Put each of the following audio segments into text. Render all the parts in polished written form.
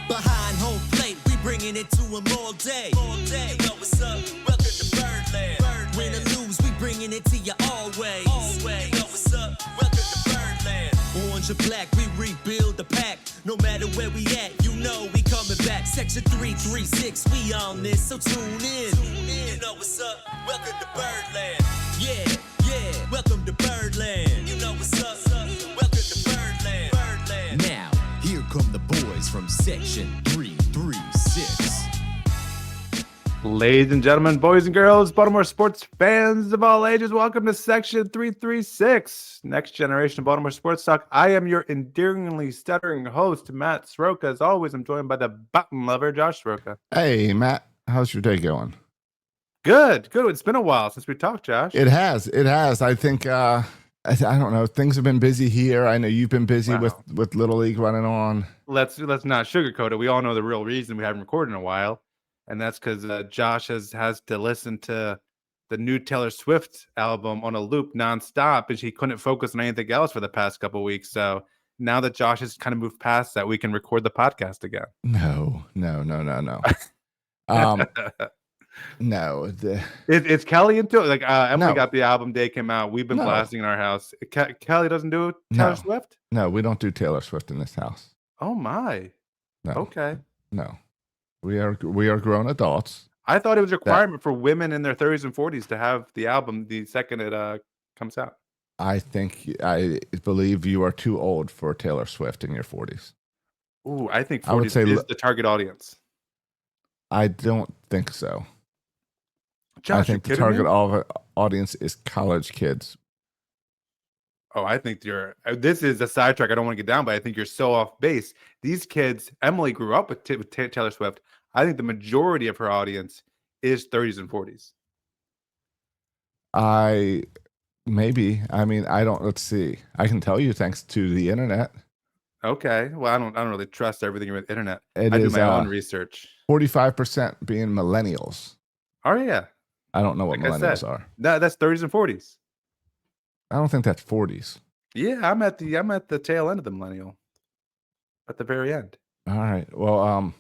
Behind home plate, we bringing it to them all day. You know what's up? Welcome to Birdland. Win or lose, we bringing it to you always. You know what's up? Welcome to Birdland. Orange or black, we rebuild the pack. No matter where we at, you know we coming back. Section 336, we on this, so tune in. You know what's up? Welcome to Birdland. Yeah, welcome to Birdland. You know what's up? Welcome to Birdland. Now, here come the boys from Section 336. Ladies and gentlemen, boys and girls, Baltimore sports fans of all ages, welcome to Section 336, Next Generation Baltimore Sports Talk. I am your endearingly stuttering host, Matt Sroka. As always, I'm joined by the button lover, Josh Sroka. Hey, Matt. How's your day going? Good. It's been a while since we talked, Josh. It has. I think, I don't know, things have been busy here. I know you've been busy with Little League running on. Let's not sugarcoat it. We all know the real reason we haven't recorded in a while. And that's because Josh has to listen to the new Taylor Swift album on a loop nonstop, and he couldn't focus on anything else for the past couple of weeks. So now that Josh has kind of moved past that, we can record the podcast again. No. No. It's Kelly into it. Like Emily got the album day came out. We've been blasting in our house. Kelly doesn't do Taylor Swift? No, we don't do Taylor Swift in this house. Oh my. No. Okay. No. We are grown adults. I thought it was a requirement for women in their 30s and 40s to have the album the second it comes out. I believe you are too old for Taylor Swift in your 40s. Ooh, I think 40s is the target audience. I don't think so. Josh, I think the target audience is college kids. Oh, I think this is a sidetrack I don't want to get down, but I think you're so off base. These kids, Emily grew up with Taylor Swift. I think the majority of her audience is 30s and 40s. Let's see. I can tell you thanks to the internet. Okay. Well, I don't really trust everything with the internet. I do my own research. 45% being millennials. Oh, yeah. I don't know what millennials are. That's 30s and 40s. I don't think that's 40s. Yeah, I'm at the tail end of the millennial. At the very end. All right. Well,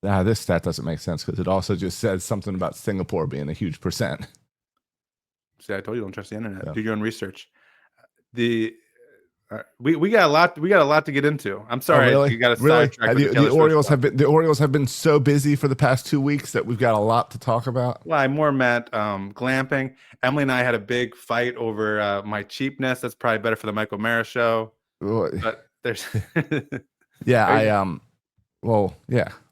this stat doesn't make sense because it also just says something about Singapore being a huge percent. See, I told you don't trust the internet. Yeah. Do your own research. We got a lot to get into. I'm sorry, really? You got to sidetrack. The Orioles have been so busy for the past 2 weeks that we've got a lot to talk about. Well, I'm more meant glamping. Emily and I had a big fight over my cheapness. That's probably better for the Michael Mara show. But there's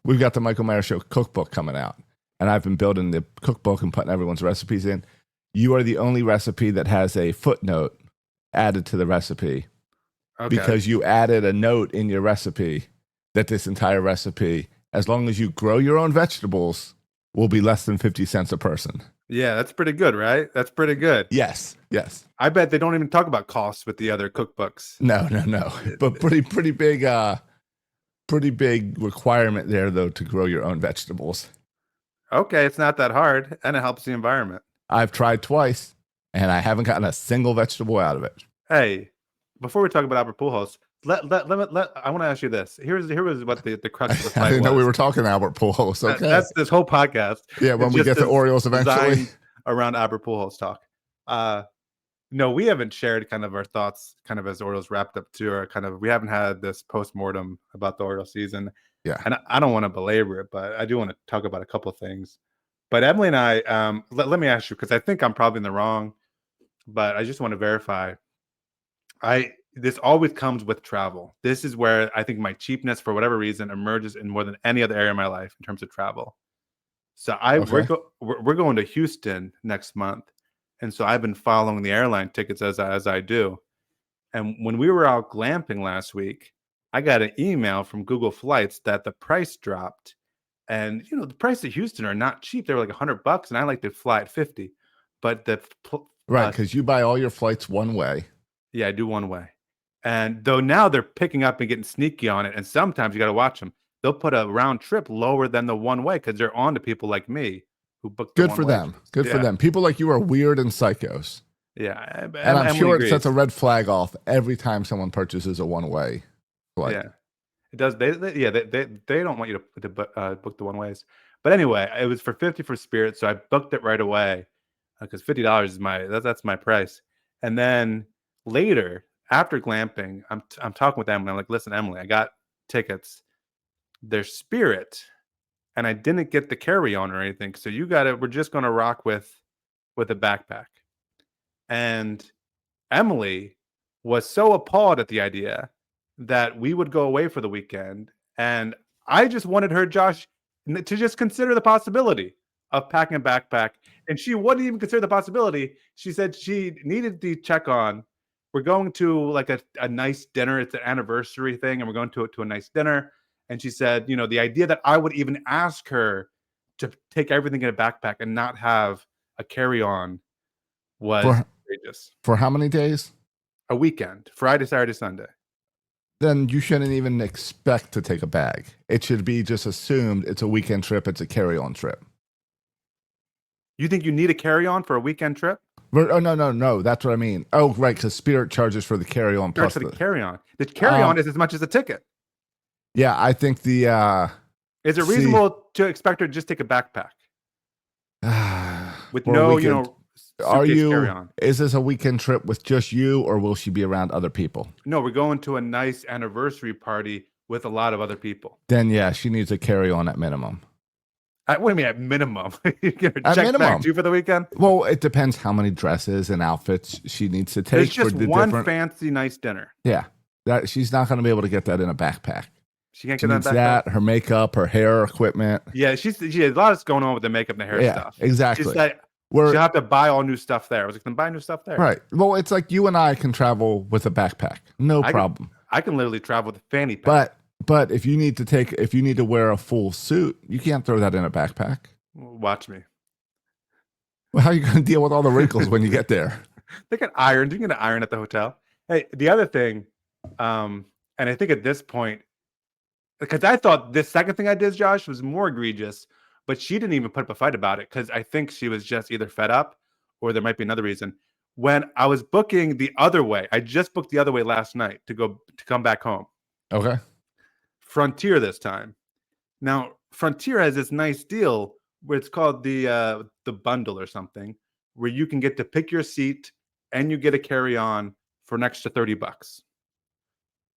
we've got the Michael Mara show cookbook coming out, and I've been building the cookbook and putting everyone's recipes in. You are the only recipe that has a footnote added to the recipe. Okay. Because you added a note in your recipe that this entire recipe, as long as you grow your own vegetables, will be less than 50 cents a person. Yeah, that's pretty good, right? That's pretty good. Yes. I bet they don't even talk about costs with the other cookbooks. No. But pretty big requirement there, though, to grow your own vegetables. Okay, it's not that hard, and it helps the environment. I've tried twice, and I haven't gotten a single vegetable out of it. Hey. Before we talk about Albert Pujols, I want to ask you this. Here was what the crux of the fight I didn't was. know we were talking Albert Pujols. Okay. That's this whole podcast. Yeah, when we get the Orioles eventually. Around Albert Pujols talk. No, we haven't shared kind of our thoughts kind of as Orioles wrapped up too, or kind of we haven't had this post-mortem about the Orioles season. Yeah. And I don't want to belabor it, but I do want to talk about a couple of things. But Emily and I, let me ask you, because I think I'm probably in the wrong, but I just want to verify. This always comes with travel. This is where I think my cheapness, for whatever reason, emerges in more than any other area of my life in terms of travel. So we're going to Houston next month, and so I've been following the airline tickets as I do. And when we were out glamping last week, I got an email from Google Flights that the price dropped, and the price of Houston are not cheap. They were like $100, and I like to fly at 50. But because you buy all your flights one way. Yeah, I do one way. And though now they're picking up and getting sneaky on it, and sometimes you got to watch them. They'll put a round trip lower than the one way because they're on to people like me who book. Good for them. Good for them. People like you are weird and psychos. Yeah, and I'm sure it sets a red flag off every time someone purchases a one-way flight. Yeah, It does. They don't want you to book the one ways. But anyway, it was for 50 for Spirit, so I booked it right away because $50 is that's my price. And then later, after glamping, I'm talking with Emily. I'm like, listen, Emily, I got tickets. They're Spirit, and I didn't get the carry on or anything. So we're just gonna rock with a backpack. And Emily was so appalled at the idea that we would go away for the weekend. And I just wanted her, Josh, to just consider the possibility of packing a backpack. And she wouldn't even consider the possibility. She said she needed the check on. We're going to like a nice dinner. It's an anniversary thing, and we're going to a nice dinner. And she said, the idea that I would even ask her to take everything in a backpack and not have a carry-on was outrageous. For how many days? A weekend, Friday, Saturday, Sunday. Then you shouldn't even expect to take a bag. It should be just assumed it's a weekend trip. It's a carry-on trip. You think you need a carry-on for a weekend trip? Oh, no. That's what I mean. Oh, right, because Spirit charges for the carry-on plus for the carry-on. The carry-on is as much as a ticket. Yeah, I think is it reasonable to expect her to just take a backpack with no, carry-on? Is this a weekend trip with just you, or will she be around other people? No, we're going to a nice anniversary party with a lot of other people. Then yeah, she needs a carry-on at minimum. What do you mean at minimum? You're gonna at check minimum. back too for the weekend? Well, it depends how many dresses and outfits she needs to take. It's just one fancy nice dinner. Yeah, that she's not going to be able to get that in a backpack. She can't get that backpack. That, her makeup, her hair equipment. Yeah, she has a lot that's going on with the makeup and the hair stuff. Exactly. She's like, she'll have to buy all new stuff there. I was like, then buy new stuff there. Right. Well, it's like you and I can travel with a backpack. No problem. I can literally travel with a fanny pack. But if you need to wear a full suit, you can't throw that in a backpack. Watch me. Well, how are you going to deal with all the wrinkles when you get there? They get ironed. You can get an iron at the hotel. Hey, the other thing, and I think at this point, because I thought this second thing I did, Josh, was more egregious, but she didn't even put up a fight about it because I think she was just either fed up or there might be another reason. When I was booking the other way, I just booked the other way last night to come back home. Okay. Frontier this time. Now, Frontier has this nice deal where it's called the bundle or something, where you can get to pick your seat and you get a carry-on for an extra $30.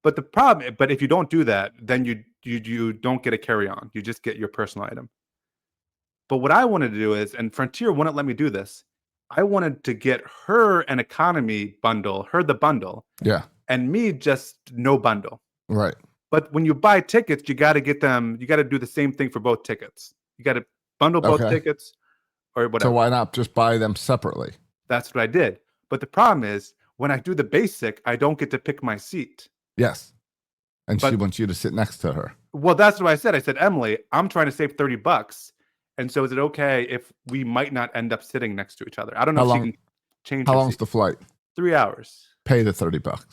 But if you don't do that, then you don't get a carry-on. You just get your personal item. But what I wanted to do is, and Frontier wouldn't let me do this, I wanted to get her an economy bundle, her the bundle. Yeah. And me just no bundle. Right. But when you buy tickets, you got to do the same thing for both tickets. You got to bundle both tickets or whatever. So why not just buy them separately? That's what I did. But the problem is when I do the basic, I don't get to pick my seat. Yes. And she wants you to sit next to her. Well, that's what I said. I said, Emily, I'm trying to save $30. And so is it okay if we might not end up sitting next to each other? I don't know if she can change. How long's the flight? 3 hours. Pay the $30.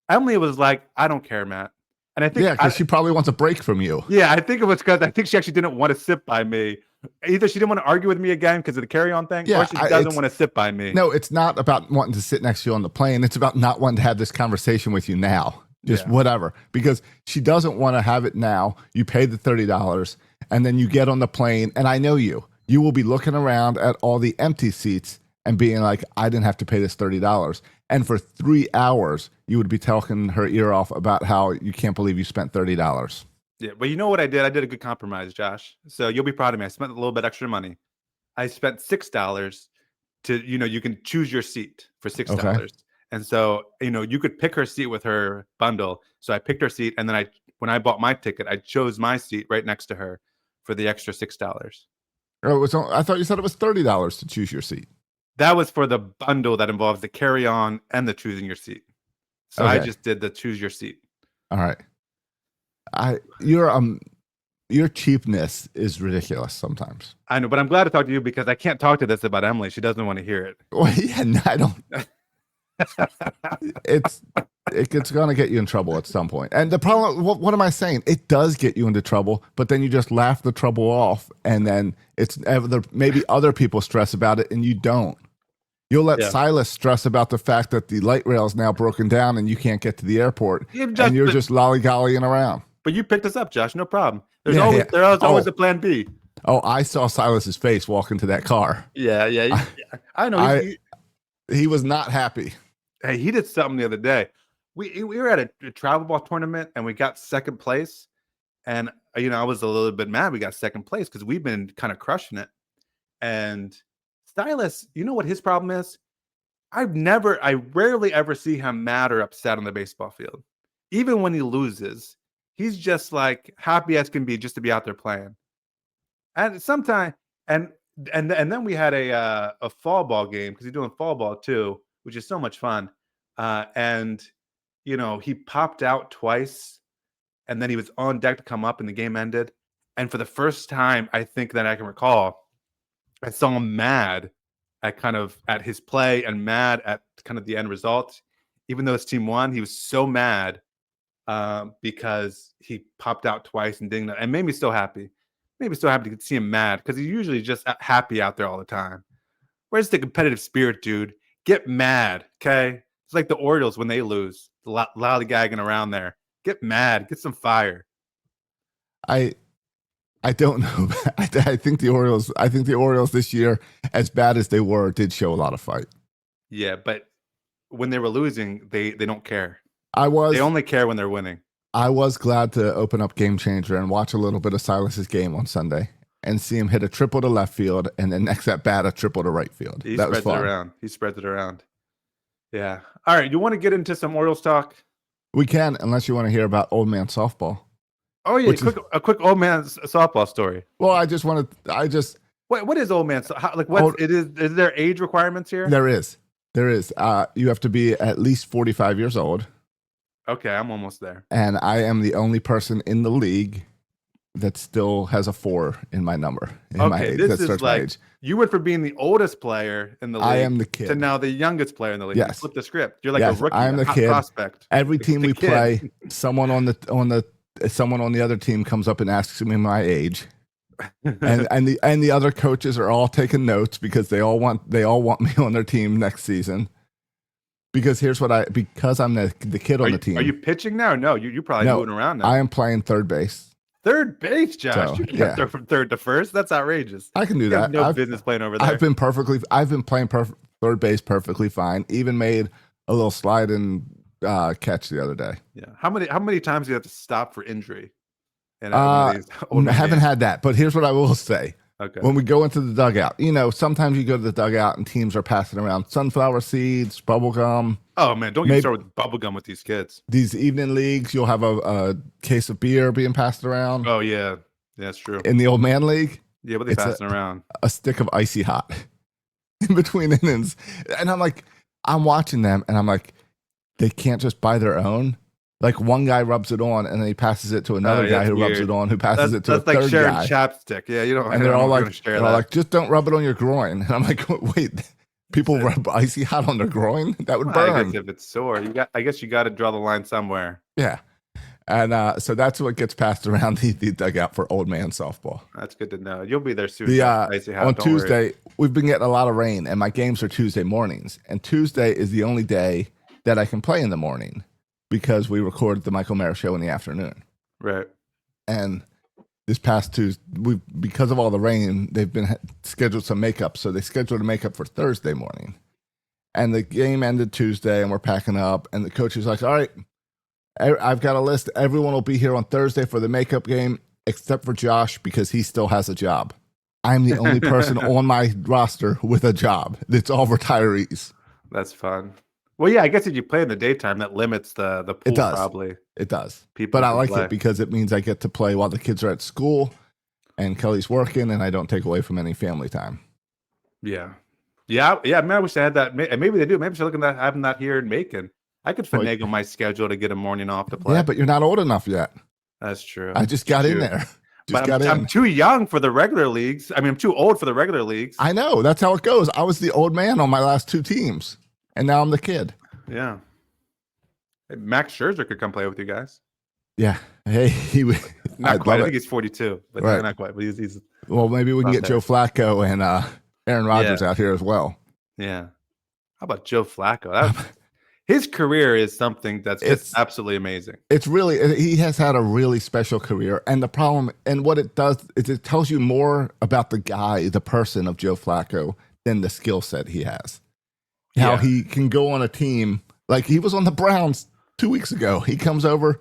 Emily was like, I don't care, Matt. And I think because she probably wants a break from you. Yeah, I think it was because I think she actually didn't want to sit by me. Either she didn't want to argue with me again because of the carry-on thing, or she doesn't want to sit by me. No, it's not about wanting to sit next to you on the plane. It's about not wanting to have this conversation with you now. Just whatever. Because she doesn't want to have it now. You pay the $30 and then you get on the plane. And I know you. You will be looking around at all the empty seats and being like, I didn't have to pay this $30. And for 3 hours, you would be talking her ear off about how you can't believe you spent $30. Yeah, but you know what I did? I did a good compromise, Josh. So you'll be proud of me. I spent a little bit extra money. I spent $6 to, you can choose your seat for $6. Okay. And so, you could pick her seat with her bundle. So I picked her seat. And then when I bought my ticket, I chose my seat right next to her for the extra $6. Oh, I thought you said it was $30 to choose your seat. That was for the bundle that involves the carry-on and the choosing your seat. So I just did the choose your seat. All right. Your cheapness is ridiculous sometimes. I know, but I'm glad to talk to you because I can't talk to this about Emily. She doesn't want to hear it. Well, yeah, no, I don't. It's going to get you in trouble at some point. And the problem, what am I saying? It does get you into trouble, but then you just laugh the trouble off, and then maybe other people stress about it, and you don't. You'll let Silas stress about the fact that the light rail is now broken down and you can't get to the airport, and you're just lollygollying around. But you picked us up, Josh. No problem. There's Yeah, always yeah. there's always a plan B. Oh, I saw Silas's face walk into that car. Yeah. I know. He was not happy. Hey, he did something the other day. We were at a travel ball tournament and we got second place. And I was a little bit mad we got second place because we've been kind of crushing it. And Silas, you know what his problem is? I rarely ever see him mad or upset on the baseball field. Even when he loses, he's just like happy as can be just to be out there playing. And sometimes, and then we had a fall ball game because he's doing fall ball too, which is so much fun. And he popped out twice, and then he was on deck to come up, and the game ended. And for the first time, I think that I can recall, I saw him mad at his play and mad at kind of the end result. Even though his team won, he was so mad because he popped out twice and didn't, and made me so happy. Made me so happy to see him mad because he's usually just happy out there all the time. Where's the competitive spirit, dude? Get mad, okay? It's like the Orioles when they lose, lollygagging around there. Get mad, get some fire. I don't know. I think the Orioles this year, as bad as they were, did show a lot of fight. Yeah, but when they were losing, they don't care. They only care when they're winning. I was glad to open up Game Changer and watch a little bit of Silas's game on Sunday and see him hit a triple to left field and then next at bat a triple to right field. He that was spreads fun. it around. He spreads it around. Yeah. All right. You want to get into some Orioles talk? We can, unless you want to hear about old man softball. Oh yeah, a quick old man softball story. Well, What is old man? Is there age requirements here? There is. You have to be at least 45 years old. Okay, I'm almost there. And I am the only person in the league that still has a 4 in my number. This is like you went from being the oldest player in the league. I am the kid to now the youngest player in the league. Yes. You flip the script. You're like a rookie. I am the kid. Prospect. Every team we play, someone on the other team comes up and asks me my age. and the other coaches are all taking notes because they all want me on their team next season. Because because I'm the kid on the team. Are you pitching now? Or no, you're probably moving around now. I am playing third base. Third base, Josh. You can't throw from third to first. That's outrageous. I can do that. You have no business playing over there. I've been playing third base perfectly fine. Even made a little slide and catch the other day. Yeah. How many times do you have to stop for injury? I haven't had that, but here's what I will say. Okay. When we go into the dugout, sometimes you go to the dugout and teams are passing around sunflower seeds, bubble gum. Oh man, don't get started with bubble gum with these kids. These evening leagues, you'll have a case of beer being passed around. Oh yeah, that's true. In the old man league, yeah, but they passing around a stick of icy hot in between innings, and I'm watching them, and I'm like, they can't just buy their own. Like one guy rubs it on, and then he passes it to another guy who rubs it on, who passes it to a third guy. That's like sharing chapstick. Yeah, you don't. And they're all like, just don't rub it on your groin. And I'm like, wait, people rub icy hot on their groin? That would burn. I guess if it's sore, I guess you got to draw the line somewhere. Yeah, and so that's what gets passed around the dugout for old man softball. That's good to know. You'll be there soon. Icy hot, on Tuesday, we've been getting a lot of rain, and my games are Tuesday mornings, and Tuesday is the only day that I can play in the morning, because we recorded the Michael Mayer show in the afternoon. Right. And this past Tuesday, because of all the rain, they've been scheduled some makeup. So they scheduled a makeup for Thursday morning. And the game ended Tuesday, and we're packing up. And the coach is like, all right, I've got a list. Everyone will be here on Thursday for the makeup game, except for Josh, because he still has a job. I'm the only person on my roster with a job. It's all retirees. That's fun. Well, yeah, I guess if you play in the daytime, that limits the pool. It does. Probably. It does. But I like it because it means I get to play while the kids are at school and Kelly's working, and I don't take away from any family time. Yeah. Yeah. Man, I wish I had that. Maybe they do. Maybe they're looking at having that here in Macon. I could finagle my schedule to get a morning off to play. Yeah, but you're not old enough yet. That's true. I just got in there. I'm too young for the regular leagues. I mean, I'm too old for the regular leagues. I know. That's how it goes. I was the old man on my last 2 teams. And now I'm the kid. Yeah. Hey, Max Scherzer could come play with you guys. Yeah. Hey, not quite. I think he's 42, but not quite. But he's well, maybe we can get Joe Flacco and Aaron Rodgers out here as well. Yeah. How about Joe Flacco? his career is something that's just It's absolutely amazing. it's really he has had a really special career, and the problem and what it does is it tells you more about the guy, the person of Joe Flacco than the skill set he has. How Yeah. he can go on a team like he was on the Browns 2 weeks ago. He comes over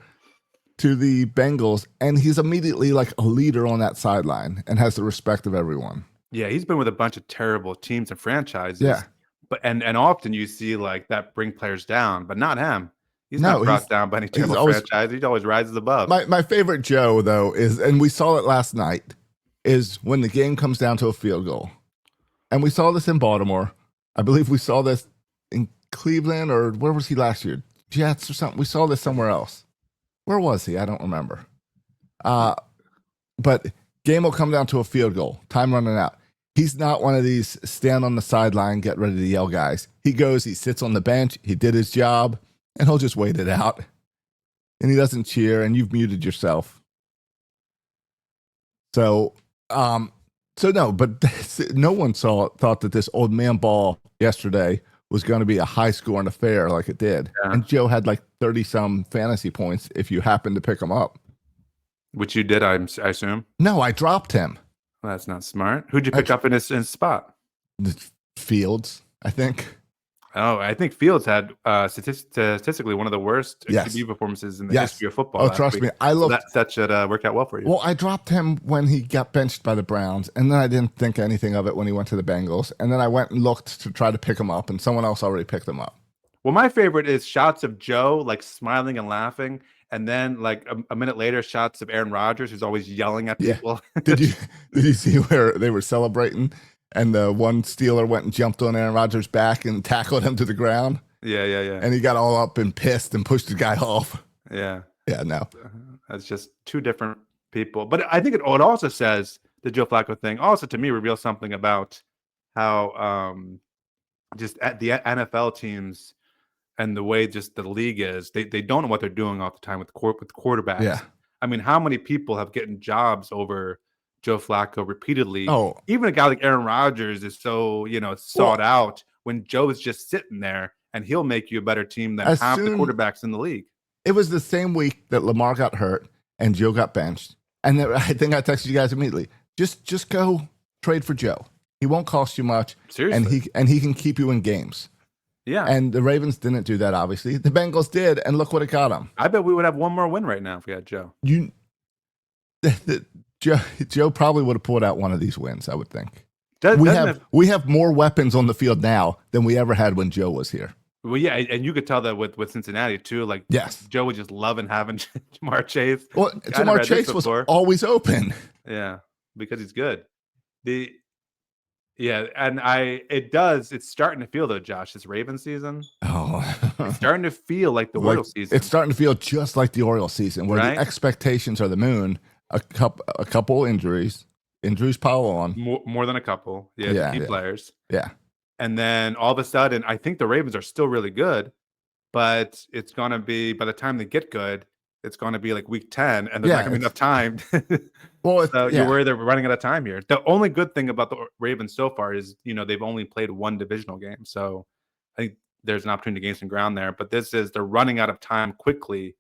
to the Bengals and he's immediately like a leader on that sideline and has the respect of everyone. Yeah, he's been with a bunch of terrible teams and franchises. Yeah. But and often you see like that bring players down, but not him. He's No, not brought down by any terrible always- franchise. He always rises above. My favorite Joe though is, and we saw it last night, is when the game comes down to a field goal. And we saw this in Baltimore. I believe we saw this in Cleveland, or where was he last year? Jets or something. We saw this somewhere else. Where was he? I don't remember. But game will come down to a field goal. Time running out. He's not one of these stand on the sideline, get ready to yell guys. He goes, he sits on the bench, he did his job, and he'll just wait it out. And he doesn't cheer, and you've muted yourself. So no, but no one thought that this old man ball yesterday was going to be a high scoring affair like it did. Yeah. And Joe had like 30 some fantasy points if you happen to pick him up. Which you did, I assume. No, I dropped him. Well, that's not smart. Who'd you pick up in his spot? Fields, I think. Oh, I think Fields had statistically one of the worst Yes. QB performances in the history of football. Oh, last trust week. me. I looked. That should work out well for you. Well, I dropped him when he got benched by the Browns, and then I didn't think anything of it when he went to the Bengals. And then I went and looked to try to pick him up, and someone else already picked him up. Well, my favorite is shots of Joe like smiling and laughing, and then like a minute later, shots of Aaron Rodgers who's always yelling at Yeah. people. Did you see where they were celebrating, and the one Steeler went and jumped on Aaron Rodgers' back and tackled him to the ground, Yeah. and he got all up and pissed and pushed the guy off. Yeah. Yeah, no. That's just two different people. But I think it also says the Joe Flacco thing also to me reveals something about how just at the NFL teams and the way just the league is, they don't know what they're doing all the time with quarterbacks. Yeah. I mean, how many people have gotten jobs over Joe Flacco repeatedly? Oh, Even a guy like Aaron Rodgers is so, sought out when Joe is just sitting there and he'll make you a better team than half the quarterbacks in the league. it was the same week that Lamar got hurt and Joe got benched. And then I think I texted you guys immediately. Just go trade for Joe. He won't cost you much. Seriously. And he can keep you in games. Yeah. And the Ravens didn't do that, obviously. The Bengals did, and look what it got them. I bet we would have one more win right now if we had Joe. Joe probably would have pulled out one of these wins, I would think. We have more weapons on the field now than we ever had when Joe was here. Well, yeah, and you could tell that with Cincinnati too. Like, yes, Joe was just loving having Jamar Chase. Well, Jamar Chase was always open. Yeah, because he's good. It's starting to feel though, Josh, this Ravens season. Oh, it's starting to feel like the Orioles season. It's starting to feel just like the Orioles season, where the expectations are the moon. A couple injuries pile on. More than a couple. Yeah, key players. Yeah. And then all of a sudden, I think the Ravens are still really good, but it's going to be, by the time they get good, it's going to be like week 10, and there's not going to be enough time. So you're worried they're running out of time here. The only good thing about the Ravens so far is, they've only played one divisional game. So I think there's an opportunity to gain some ground there. But they're running out of time quickly,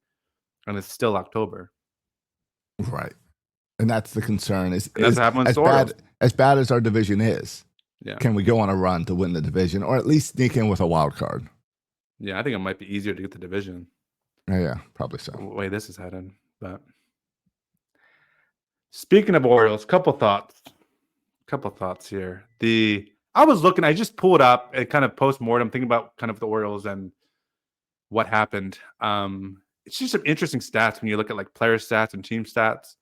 and it's still October. Right. And that's the concern. That's what happened with as bad as our division is. Yeah. Can we go on a run to win the division, or at least sneak in with a wild card? Yeah, I think it might be easier to get the division. Yeah, probably so. The way this is headed. But speaking of Orioles, couple thoughts here. I just pulled up a kind of post-mortem thinking about kind of the Orioles and what happened. It's just some interesting stats when you look at like player stats and team stats.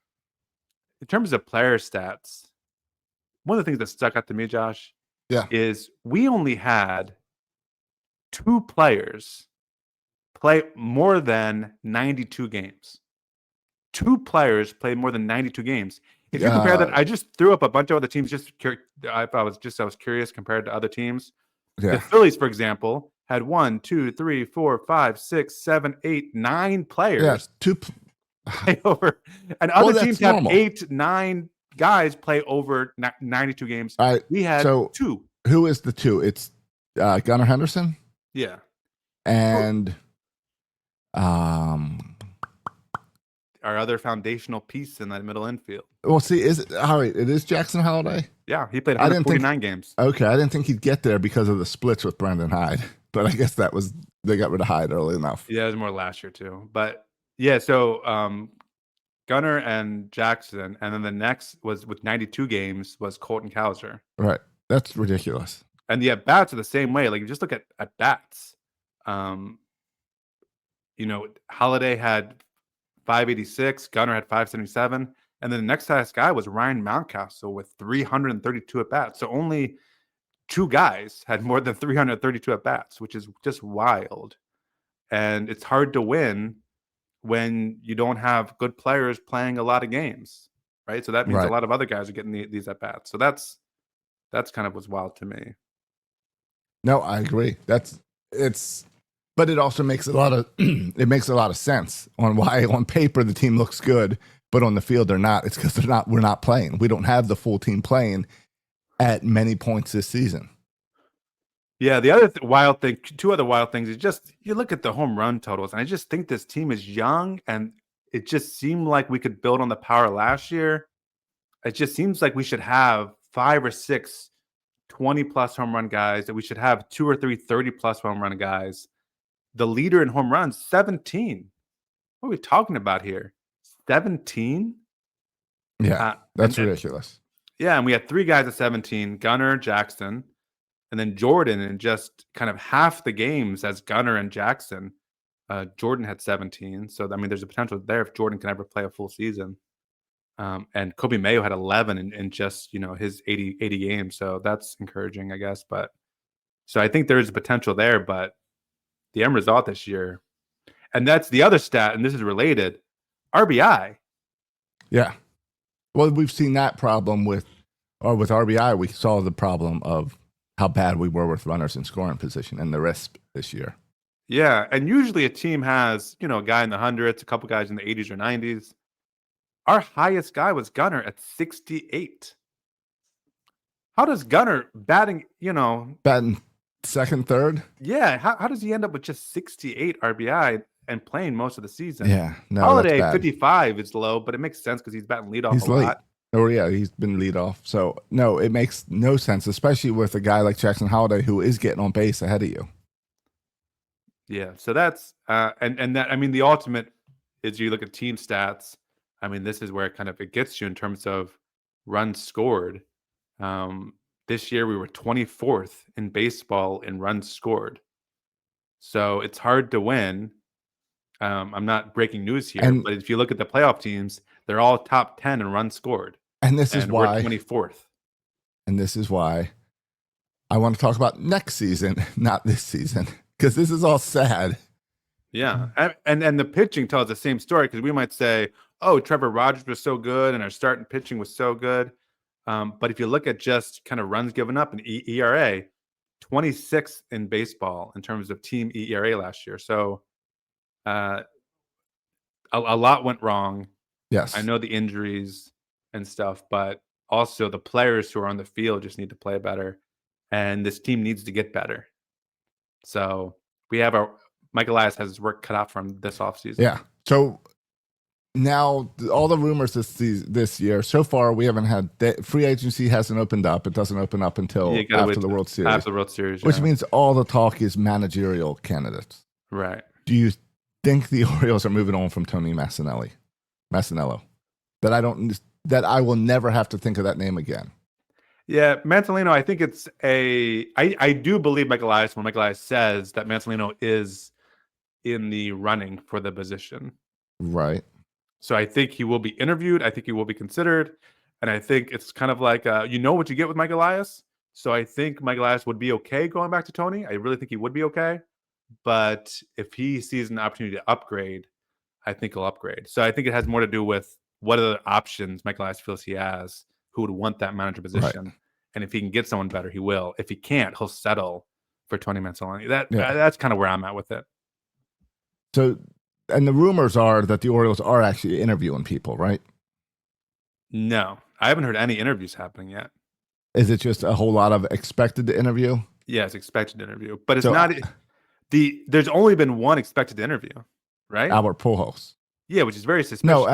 In terms of player stats, one of the things that stuck out to me, Josh, is we only had 2 players play more than 92 games. 2 players played more than 92 games. If you compare that, I just threw up a bunch of other teams. I was curious compared to other teams. Yeah. The Phillies, for example, had 1, 2, 3, 4, 5, 6, 7, 8, 9 players. Yes, 2 play over, and other teams have 8, 9 guys play over 92 games. We had 2. Who is the 2? It's Gunnar Henderson. Yeah, and um, Our other foundational piece in that middle infield. well, see, is it all right? It is Jackson Holiday. Yeah, he played I didn't think- 149 games. Okay, I didn't think he'd get there because of the splits with Brendan Hyde, but I guess that was they got rid of Hyde early enough. Yeah, it was more last year too. But yeah, so Gunnar and Jackson, and then the next was with 92 games was Colton Cowser. Right, that's ridiculous. And the at bats are the same way. Like you just look at bats. Holiday had 586, Gunnar had 577, and then the next highest guy was Ryan Mountcastle with 332 at bats. So only two guys had more than 332 at bats, which is just wild. And it's hard to win when you don't have good players playing a lot of games, right? So that means a lot of other guys are getting these at bats. So that's kind of what's wild to me. No, I agree. But it also makes a lot of sense on why on paper the team looks good, but on the field they're not. It's because we're not playing. We don't have the full team playing at many points this season. Yeah, the other wild thing, two other wild things is just you look at the home run totals, and I just think this team is young, and it just seemed like we could build on the power last year. It just seems like we should have 5 or 6 20-plus home run guys, that we should have 2 or 3 30-plus home run guys. The leader in home runs, 17. What are we talking about here? 17? Yeah, that's ridiculous. Yeah, and we had 3 guys at 17, Gunnar, Jackson, and then Jordan in just kind of half the games as Gunnar and Jackson. Jordan had 17. So, I mean, there's a potential there if Jordan can ever play a full season. And Kobe Mayo had 11 in just, his 80 games. So that's encouraging, I guess. But so I think there is a potential there, but the end result this year, and that's the other stat, and this is related, RBI. Yeah. Well, we've seen that problem with RBI. We saw the problem of how bad we were with runners in scoring position and the rest this year. Yeah, and usually a team has, a guy in the hundreds, a couple guys in the 80s or 90s. Our highest guy was Gunnar at 68. How does Gunnar batting second, third? Yeah, how does he end up with just 68 RBI and playing most of the season? Yeah, no, Holiday that's bad. 55 is low, but it makes sense because he's batting leadoff He's a late. lot. Oh, yeah, he's been leadoff. So, no, it makes no sense, especially with a guy like Jackson Holiday who is getting on base ahead of you. Yeah, so that's and that, I mean, the ultimate is you look at team stats. I mean, this is where it gets you in terms of runs scored. This year we were 24th in baseball in runs scored. So it's hard to win. I'm not breaking news here, but if you look at the playoff teams, they're all top 10 in runs scored. And this is why we're 24th. And this is why I want to talk about next season, not this season, because this is all sad. Yeah, and the pitching tells the same story, because we might say, oh, Trevor Rogers was so good and our starting pitching was so good. But if you look at just kind of runs given up in ERA, 26th in baseball in terms of team ERA last year. So a lot went wrong. Yes. I know the injuries and stuff, but also the players who are on the field just need to play better. And this team needs to get better. So we have Mike Elias has his work cut out from this offseason. Yeah. So now all the rumors this year, so far we haven't had free agency hasn't opened up. It doesn't open up until after the World Series. After the World Series, which means all the talk is managerial candidates. Right. Do you think the Orioles are moving on from Tony Massinello? That I will never have to think of that name again. Yeah, Manzolino, I think it's I do believe Mike Elias when Mike Elias says that Manzolino is in the running for the position. Right. So I think he will be interviewed. I think he will be considered. And I think it's kind of like, you know what you get with Mike Elias. So I think Mike Elias would be okay going back to Tony. I really think he would be okay. But if he sees an opportunity to upgrade, I think he'll upgrade. So I think it has more to do with what other options Mike Elias feels he has who would want that manager position. Right. And if he can get someone better, he will. If he can't, he'll settle for Tony Manzolini. That's kind of where I'm at with it. So, and the rumors are that the Orioles are actually interviewing people, right? No, I haven't heard any interviews happening yet. Is it just a whole lot of expected to interview? Yes, expected to interview. But it's not. there's only been one expected interview, right? Albert Pujols. Yeah, which is very suspicious.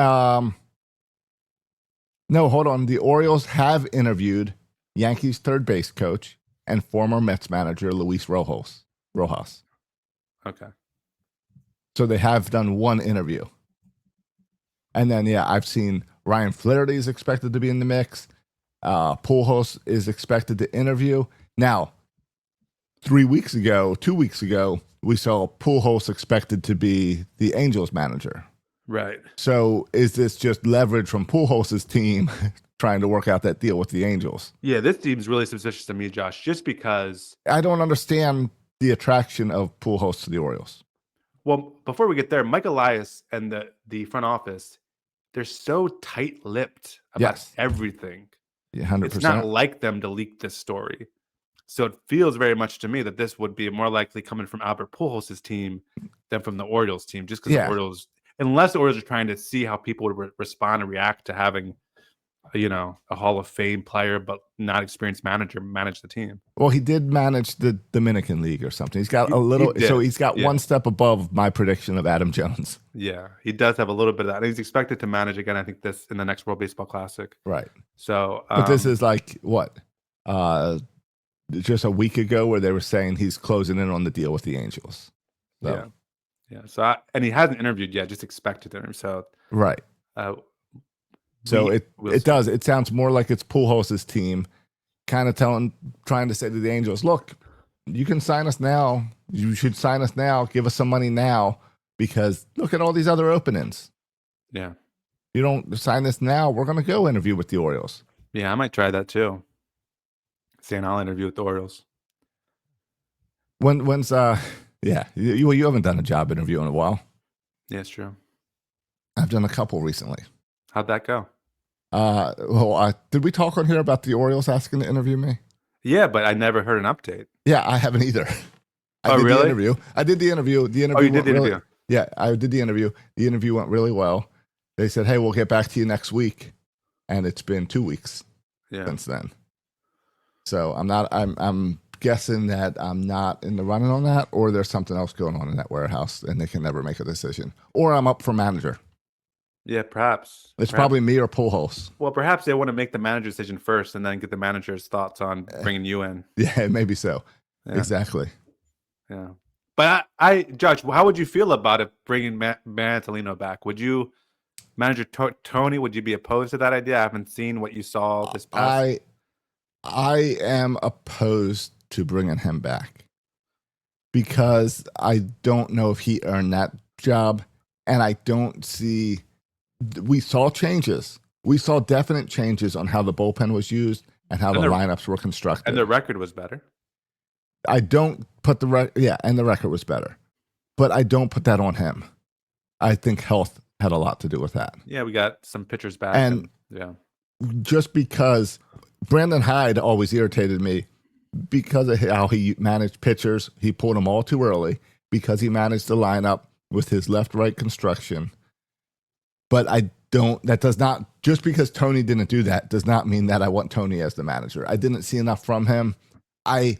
No, hold on. The Orioles have interviewed Yankees third base coach and former Mets manager Luis Rojas. Okay. So they have done one interview. And then, I've seen Ryan Flaherty is expected to be in the mix. Pujols is expected to interview. Now, 2 weeks ago, we saw Pujols expected to be the Angels manager. Right. So is this just leverage from Pujols' team trying to work out that deal with the Angels? Yeah, this seems really suspicious to me, Josh, just because I don't understand the attraction of Pujols to the Orioles. Well, before we get there, Mike Elias and the front office, they're so tight-lipped about everything. Yeah, 100%. It's not like them to leak this story. So it feels very much to me that this would be more likely coming from Albert Pujols' team than from the Orioles team, just because the Orioles, unless the Orioles are trying to see how people would respond and react to having, a Hall of Fame player but not experienced manager manage the team. Well, he did manage the Dominican League or something. He's got a little, so he's got one step above my prediction of Adam Jones. Yeah, he does have a little bit of that. And he's expected to manage again, I think, this in the next World Baseball Classic. Right. So, but this is like what? Just a week ago where they were saying he's closing in on the deal with the Angels. So. Yeah. So, and he hasn't interviewed yet, just expected to interview. So, right. So it sounds more like it's Pujols' team kind of trying to say to the Angels, look, you can sign us now. You should sign us now. Give us some money now because look at all these other openings. Yeah. You don't sign this now, we're going to go interview with the Orioles. Yeah, I might try that too. Saying I'll interview with the Orioles. When's you haven't done a job interview in a while. Yeah, it's true. I've done a couple recently. How'd that go? Did we talk on here about the Orioles asking to interview me? Yeah, but I never heard an update. Yeah, I haven't either. I did really? The interview. I did the interview. The interview. Oh, you did the interview? Yeah, I did the interview. The interview went really well. They said, "Hey, we'll get back to you next week," and it's been 2 weeks since then. So I'm guessing that I'm not in the running on that, or there's something else going on in that warehouse, and they can never make a decision. Or I'm up for manager. Yeah, perhaps. It's probably me or Pujols. Well, perhaps they want to make the manager decision first and then get the manager's thoughts on bringing you in. Yeah, maybe so. Yeah. Exactly. Yeah. But I Judge, how would you feel about it bringing Mantalino back? Would you, manager Tony, would you be opposed to that idea? I haven't seen what you saw this past. I am opposed to bringing him back because I don't know if he earned that job, and I don't see. We saw changes. We saw definite changes on how the bullpen was used and how the lineups were constructed. And the record was better. I don't put the record was better, but I don't put that on him. I think health had a lot to do with that. Yeah, we got some pitchers back. And just because Brandon Hyde always irritated me because of how he managed pitchers, he pulled them all too early because he managed the lineup with his left-right construction. But that does not, just because Tony didn't do that, does not mean that I want Tony as the manager. I didn't see enough from him. I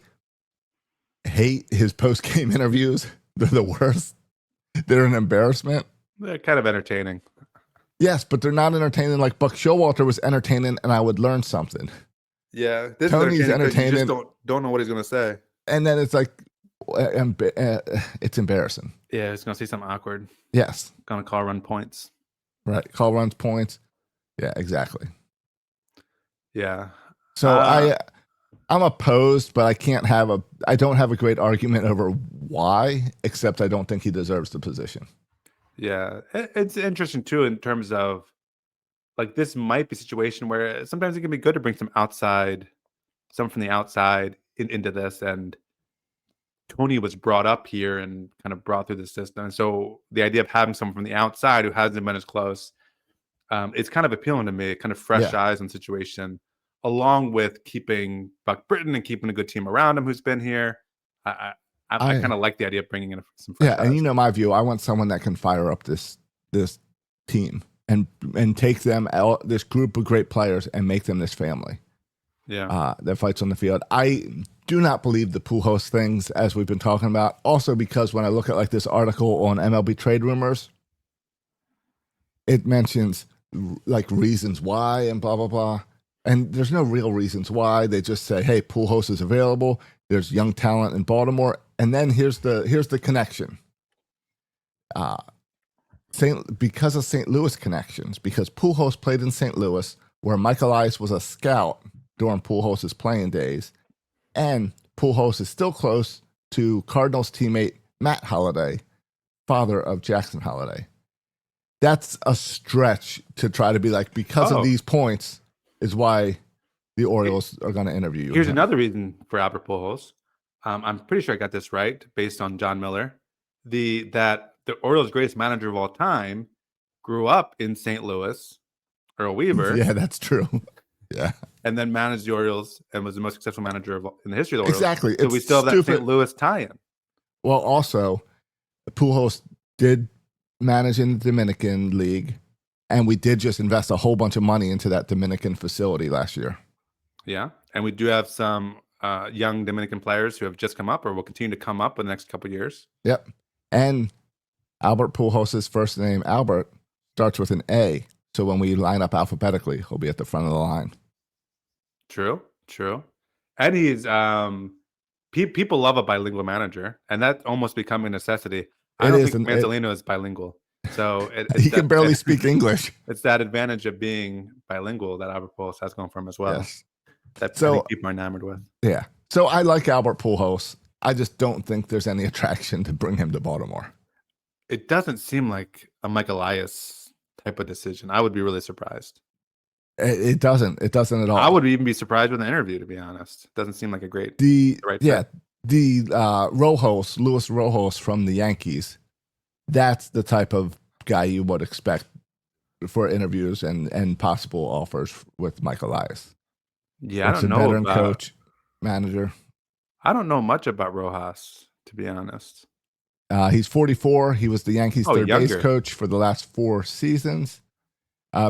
hate his post-game interviews. They're the worst. They're an embarrassment. They're kind of entertaining. Yes, but they're not entertaining like Buck Showalter was entertaining, and I would learn something. Yeah, Tony's entertaining. You just don't know what he's going to say. And then it's like, it's embarrassing. Yeah, he's going to say something awkward. Yes. Going to call run points. Right. Call runs points. Yeah, exactly. Yeah. So I'm opposed, but I don't have a great argument over why, except I don't think he deserves the position. Yeah. It's interesting too, in terms of like, this might be a situation where sometimes it can be good to bring someone from the outside into this. And Tony was brought up here and kind of brought through the system. And so the idea of having someone from the outside who hasn't been as close, it's kind of appealing to me, kind of fresh eyes on the situation, along with keeping Buck Britton and keeping a good team around him who's been here. I kind of like the idea of bringing in some fresh eyes. And my view, I want someone that can fire up this team and take them out, this group of great players, and make them this family. that fights on the field. I do not believe the Pujols things as we've been talking about. Also, because when I look at like this article on MLB trade rumors, it mentions like reasons why and blah blah blah, and there's no real reasons why. They just say, "Hey, Pujols is available. There's young talent in Baltimore," and then here's the connection. Because of St. Louis connections, because Pujols played in St. Louis, where Michael Elias was a scout during Pujols' playing days, and Pujols is still close to Cardinals teammate Matt Holliday, father of Jackson Holliday. That's a stretch to try to be like, because of these points is why the Orioles are going to interview you. Here's another reason for Albert Pujols. I'm pretty sure I got this right based on John Miller. That the Orioles' greatest manager of all time grew up in St. Louis, Earl Weaver. Yeah, that's true. Yeah. And then managed the Orioles and was the most successful manager in the history of the Orioles. Exactly. So we still have that St. Louis tie-in. Well, also, Pujols did manage in the Dominican League, and we did just invest a whole bunch of money into that Dominican facility last year. Yeah. And we do have some young Dominican players who have just come up or will continue to come up in the next couple of years. Yep. And Albert Pujols' first name, Albert, starts with an A. So when we line up alphabetically, he'll be at the front of the line. True. And he's people love a bilingual manager, and that's almost becoming a necessity. I don't think Manzolino is bilingual. So he can barely speak English. It's that advantage of being bilingual that Albert Pujols has going for him as well. Yes. That I think people are enamored with. Yeah. So I like Albert Pujols. I just don't think there's any attraction to bring him to Baltimore. It doesn't seem like a Mike Elias type of decision. I would be really surprised. It doesn't. It doesn't at all. I would even be surprised with the interview, to be honest. It doesn't seem like a great right fit. The Rojas, Luis Rojas from the Yankees, that's the type of guy you would expect for interviews and possible offers with Mike Elias. Yeah, I don't know veteran coach, manager. I don't know much about Rojas, to be honest. He's 44. He was the Yankees' third base coach for the last 4 seasons.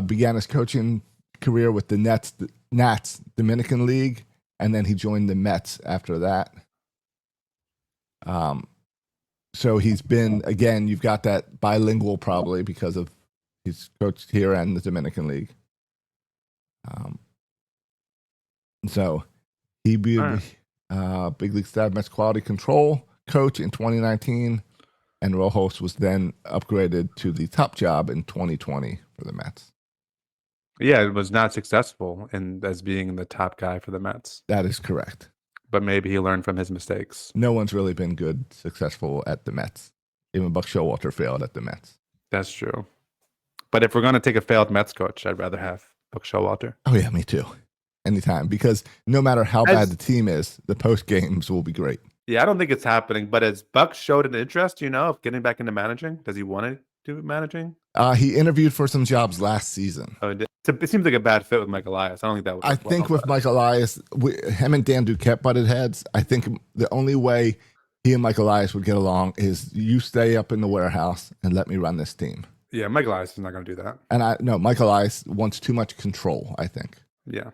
Began his coaching career with the Nats Dominican League, and then he joined the Mets after that. So he's been, again, you've got that bilingual probably because of he's coached here and the Dominican League. So he be big league staff Mets quality control coach in 2019, and Rojas was then upgraded to the top job in 2020 for the Mets. Yeah, it was not successful as being the top guy for the Mets. That is correct. But maybe he learned from his mistakes. No one's really been successful at the Mets. Even Buck Showalter failed at the Mets. That's true. But if we're going to take a failed Mets coach, I'd rather have Buck Showalter. Oh, yeah, me too. Anytime. Because no matter how bad the team is, the post games will be great. Yeah, I don't think it's happening. But has Buck showed an interest, of getting back into managing? Does he want to do managing? He interviewed for some jobs last season. Oh, it seems like a bad fit with Mike Elias. I don't think that would. I think with Mike Elias, him and Dan Duquette butted heads. I think the only way he and Mike Elias would get along is you stay up in the warehouse and let me run this team. Yeah, Mike Elias is not going to do that. And Mike Elias wants too much control, I think. Yeah.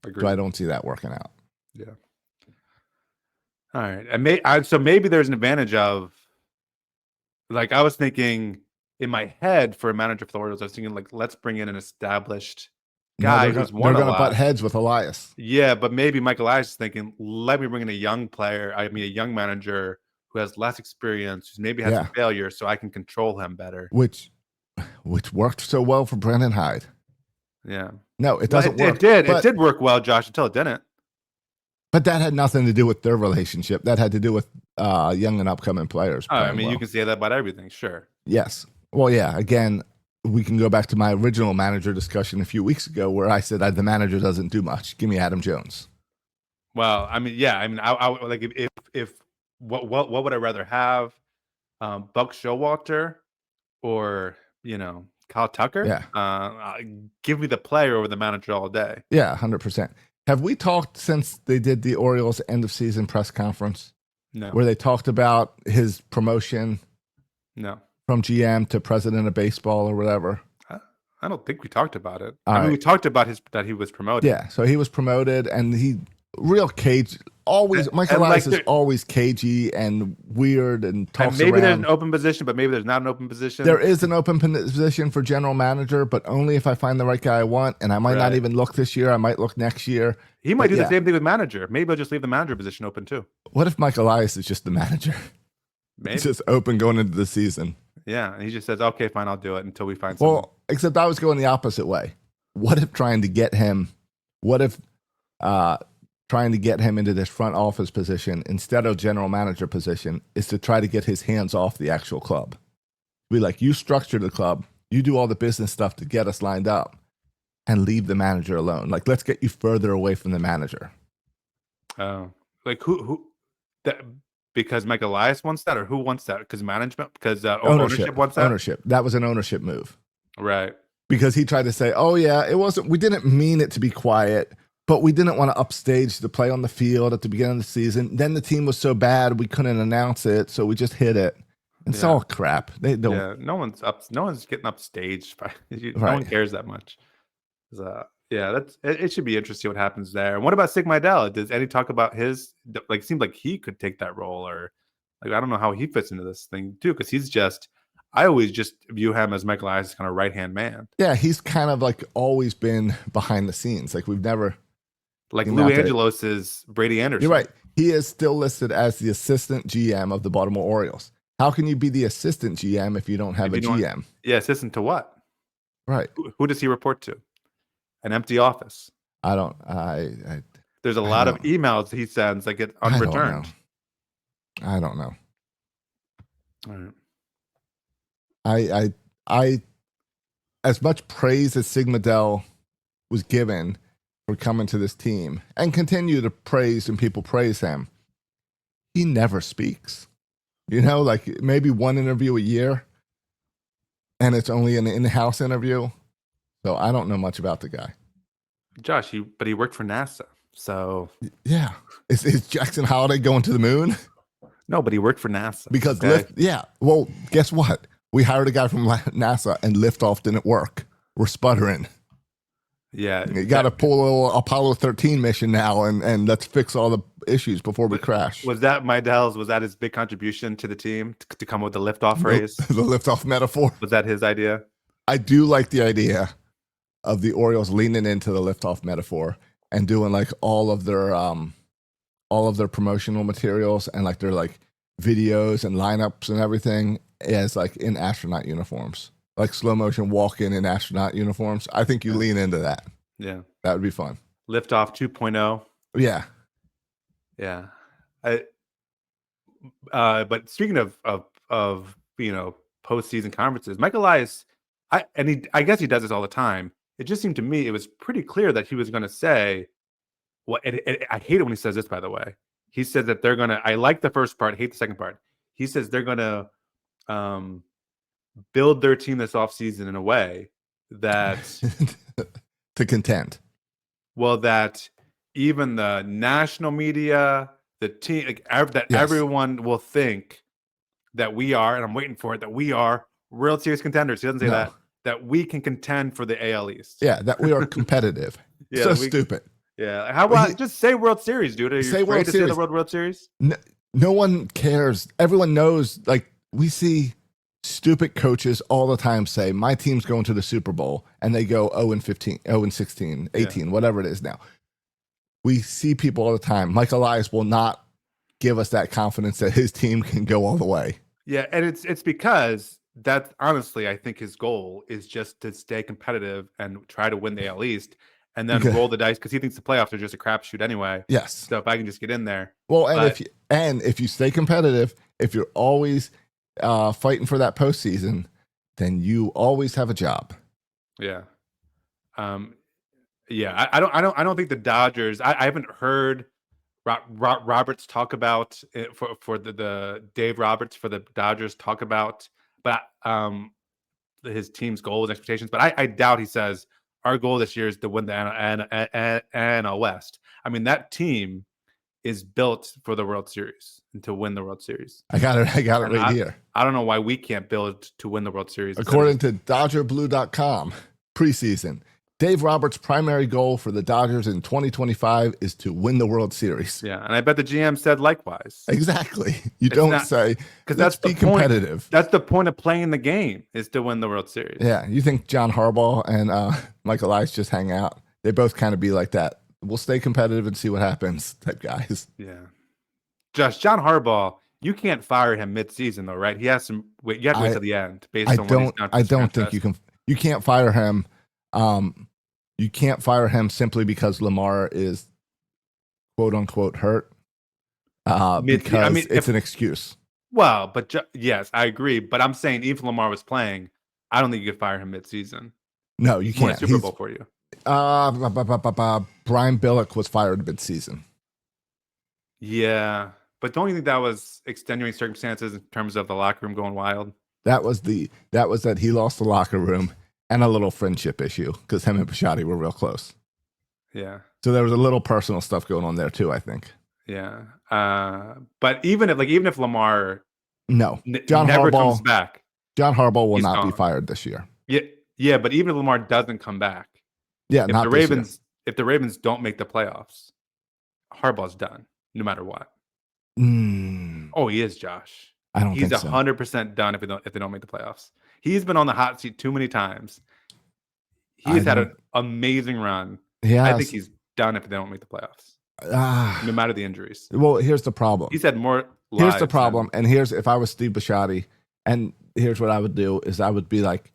Agreed. So I don't see that working out. Yeah. All right. And so maybe there's an advantage of, like, I was thinking in my head for a manager for the Orioles, I was thinking, like, let's bring in an established guy who's won a lot. They're going to butt heads with Elias. Yeah, but maybe Mike Elias is thinking, let me bring in a young manager who has less experience, who's maybe had some failure, so I can control him better. Which worked so well for Brandon Hyde. Yeah. No, it doesn't work. It did work well, Josh, until it didn't. But that had nothing to do with their relationship. That had to do with young and upcoming players. You can say that about everything, sure. Yes. Well, yeah. Again, we can go back to my original manager discussion a few weeks ago where I said the manager doesn't do much. Give me Adam Jones. Well, I like if what would I rather have, Buck Showalter or Kyle Tucker? Yeah. Give me the player over the manager all day. Yeah, 100%. Have we talked since they did the Orioles end of season press conference? No. Where they talked about his promotion? No. From GM to president of baseball or whatever? I don't think we talked about it. All I mean, right. we talked about that he was promoted. Yeah, so he was promoted, and he real cage. Always, Michael And, Elias like, is always cagey and weird and And talks maybe there's an around. open position, but maybe there's not an open position. There is an open position for general manager, but only if I find the right guy I want. And I might not Right. even look this year. I might look next year. He might But do yeah. the same thing with manager. Maybe he'll just leave the manager position open too. What if Michael Elias is just the manager? Maybe. It's just open going into the season. Yeah, and he just says, "Okay, fine, I'll do it until we find someone." Well, except I was going the opposite way. What if trying to get him? What if trying to get him into this front office position instead of general manager position is to try to get his hands off the actual club? Be like, you structure the club, you do all the business stuff to get us lined up, and leave the manager alone. Like, let's get you further away from the manager. Like who that because Michael Elias wants that, or who wants that? Because management, because Ownership wants that. Ownership. That was an ownership move. Right. Because he tried to say, oh yeah, it wasn't. We didn't mean it to be quiet, but we didn't want to upstage the play on the field at the beginning of the season. Then the team was so bad we couldn't announce it, so we just hit it. It's all crap. They don't. Yeah, no one's getting upstaged. No Right. one cares that much. Yeah, that's it. Should be interesting what happens there. And what about Sig Mejdal? Does Eddie talk about his, like, seems like he could take that role, or like I don't know how he fits into this thing too, because he's just, I always just view him as Michael Elias' kind of right hand man. Yeah, he's kind of like always been behind the scenes. Like we've never. Like Lou Angelos is Brady Anderson. You're right. He is still listed as the assistant GM of the Baltimore Orioles. How can you be the assistant GM if you don't have a GM? Yeah, assistant to what? Right. Who does he report to? An empty office. I don't. There's a lot of emails he sends that get unreturned. I don't know. All right. I as much praise as Sig Mejdal was given for coming to this team and continue to praise and people praise him, he never speaks. You know, like maybe one interview a year, and it's only an in-house interview. So I don't know much about the guy. Josh, but he worked for NASA. So yeah, is Jackson Holiday going to the moon? No, but he worked for NASA. Because well, guess what? We hired a guy from NASA, and liftoff didn't work. We're sputtering. Yeah, you got to pull a little Apollo 13 mission now, and let's fix all the issues before we crash. Was that Mejdal's? Was that his big contribution to the team to come up with the liftoff phrase? The liftoff metaphor. Was that his idea? I do like the idea of the Orioles leaning into the liftoff metaphor and doing like all of their promotional materials and like their like videos and lineups and everything as like in astronaut uniforms, like slow motion walk in astronaut uniforms. I think you lean into that. Yeah, that would be fun. Liftoff 2.0. Yeah. But speaking of postseason conferences, Michael Elias, I guess he does this all the time. It just seemed to me it was pretty clear that he was going to say, well, I hate it when he says this, by the way. He said that they're going to, I like the first part, hate the second part. He says they're going to build their team this offseason in a way that to contend. Well, that even the national media, the team, like everyone will think that we are, and I'm waiting for it, that we are World Series contenders. He doesn't say that we can contend for the AL East. Yeah, that we are competitive. Stupid. Yeah. How about just say World Series, dude? Are you afraid to say the World Series? No one cares. Everyone knows, like, we see stupid coaches all the time say, my team's going to the Super Bowl, and they go 0-15, 0-16, 18, whatever it is now. We see people all the time. Michael Elias will not give us that confidence that his team can go all the way. Yeah, and it's because that's honestly, I think his goal is just to stay competitive and try to win the AL East and then roll the dice because he thinks the playoffs are just a crapshoot anyway. Yes. So if I can just get in there. Well, if you stay competitive, if you're always fighting for that postseason, then you always have a job. Yeah. Yeah. I don't think the Dodgers. I haven't heard Roberts talk about it for the Dave Roberts for the Dodgers talk about, but his team's goals and expectations. But I doubt he says our goal this year is to win the NL West. I mean, that team is built for the World Series and to win the World Series. I got it right here. I don't know why we can't build to win the World Series. According to DodgerBlue.com, preseason. Dave Roberts' primary goal for the Dodgers in 2025 is to win the World Series. Yeah, and I bet the GM said likewise. Exactly. You It's don't not- say, Because let's that's the be competitive. Point. That's the point of playing the game, is to win the World Series. Yeah. You think John Harbaugh and Michael Elias just hang out? They both kind of be like that. We'll stay competitive and see what happens type guys. Yeah. Josh, John Harbaugh, you can't fire him mid-season though, right? He has some wait. You have to wait till the end based on what he's done. I don't think you can. You can't fire him. You can't fire him simply because Lamar is quote unquote hurt. Because it's an excuse. Well, but yes, I agree. But I'm saying if Lamar was playing, I don't think you could fire him mid-season. No, you can't. Won a Super Bowl for you. Brian Billick was fired mid-season. Yeah, but don't you think that was extenuating circumstances in terms of the locker room going wild? That was that he lost the locker room and a little friendship issue because him and Bisciotti were real close. Yeah. So there was a little personal stuff going on there too, I think. Yeah. But even if Lamar John never Harbaugh comes back, John Harbaugh will not gone. be fired this year. Yeah, but even if Lamar doesn't come back, if the Ravens don't make the playoffs, Harbaugh's done no matter what. Oh, he is, Josh. I don't think so. He's 100% done if they don't make the playoffs. He's been on the hot seat too many times. He's had an amazing run. I think he's done if they don't make the playoffs. No matter the injuries. Well, here's the problem. He's had more. Here's the problem, and here's if I was Steve Bisciotti, and here's what I would do is I would be like,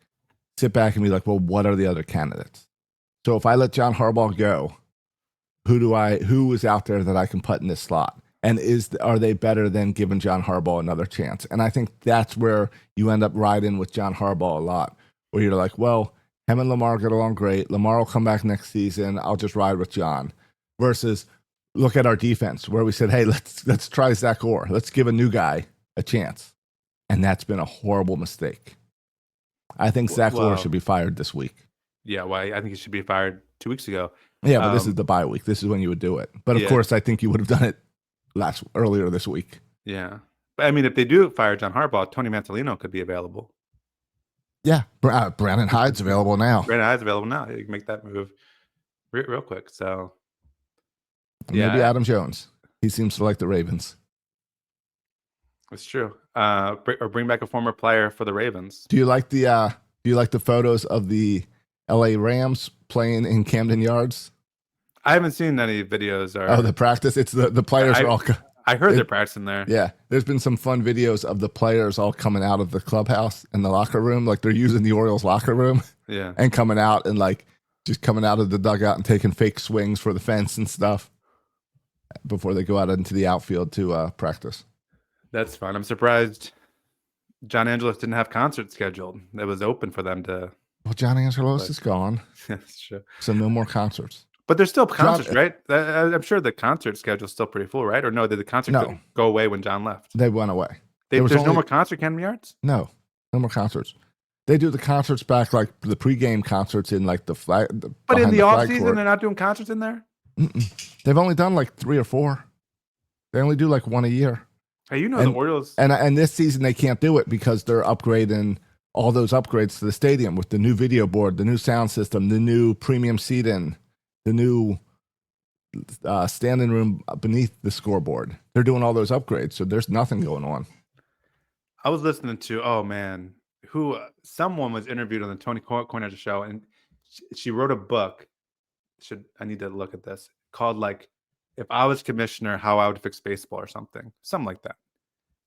sit back and be like, well, what are the other candidates? So if I let John Harbaugh go, who is out there that I can put in this slot? And are they better than giving John Harbaugh another chance? And I think that's where you end up riding with John Harbaugh a lot, where you're like, well, him and Lamar get along great. Lamar will come back next season. I'll just ride with John. Versus look at our defense where we said, hey, let's try Zach Orr. Let's give a new guy a chance. And that's been a horrible mistake. I think Zach Orr should be fired this week. Yeah, well, I think he should be fired 2 weeks ago. Yeah, but this is the bye week. This is when you would do it. But of course, I think you would have done it earlier this week. Yeah. But I mean, if they do fire John Harbaugh, Tony Mantelino could be available. Yeah. Brandon Hyde's available now. Brandon Hyde's available now. You can make that move real quick. So maybe Adam Jones. He seems to like the Ravens. It's true. Or bring back a former player for the Ravens. Do you like the photos of the LA Rams playing in Camden Yards? I haven't seen any videos. The practice. It's the players are all. I heard they're practicing there. Yeah, there's been some fun videos of the players all coming out of the clubhouse and the locker room, like they're using the Orioles locker room. Yeah, and coming out and like just coming out of the dugout and taking fake swings for the fence and stuff before they go out into the outfield to practice. That's fun. I'm surprised John Angelos didn't have concerts scheduled. It was open for them to. Well, John Angelos is gone. That's true. So no more concerts. But there's still concerts, right? I'm sure the concert schedule's still pretty full, right? Or no, did the concert go away when John left? They went away. There's no more concert, Camden Yards? No more concerts. They do the concerts back, like the pregame concerts in like the flag. But in the off season, they're not doing concerts in there? They've only done like 3 or 4. They only do like 1 a year. Hey, the Orioles. And this season they can't do it because they're upgrading all those upgrades to the stadium with the new video board, the new sound system, the new premium seating, the new standing room beneath the scoreboard. They're doing all those upgrades, so there's nothing going on. I was listening to, someone was interviewed on the Tony Cornette show, and she wrote a book. I need to look at this, called like, If I Was Commissioner, How I Would Fix Baseball or something like that.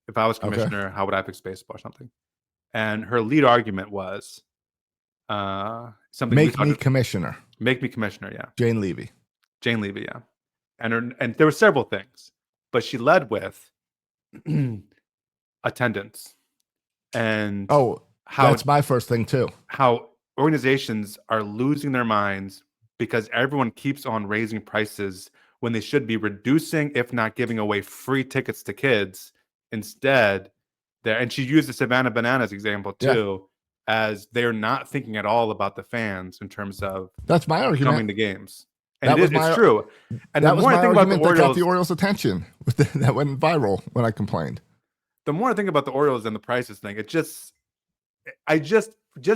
If I was commissioner, how would I fix baseball or something? And her lead argument was something. Make me commissioner. Make me commissioner, yeah. Jane Levy, yeah. And there were several things, but she led with attendance. And that's my first thing too. How organizations are losing their minds because everyone keeps on raising prices when they should be reducing, if not giving away free tickets to kids instead. And she used the Savannah Bananas example too, as they're not thinking at all about the fans in terms of that's my argument coming to games. And it's true. And the more I think about the Orioles, that got the Orioles' attention that went viral when I complained. The more I think about the Orioles and the prices thing,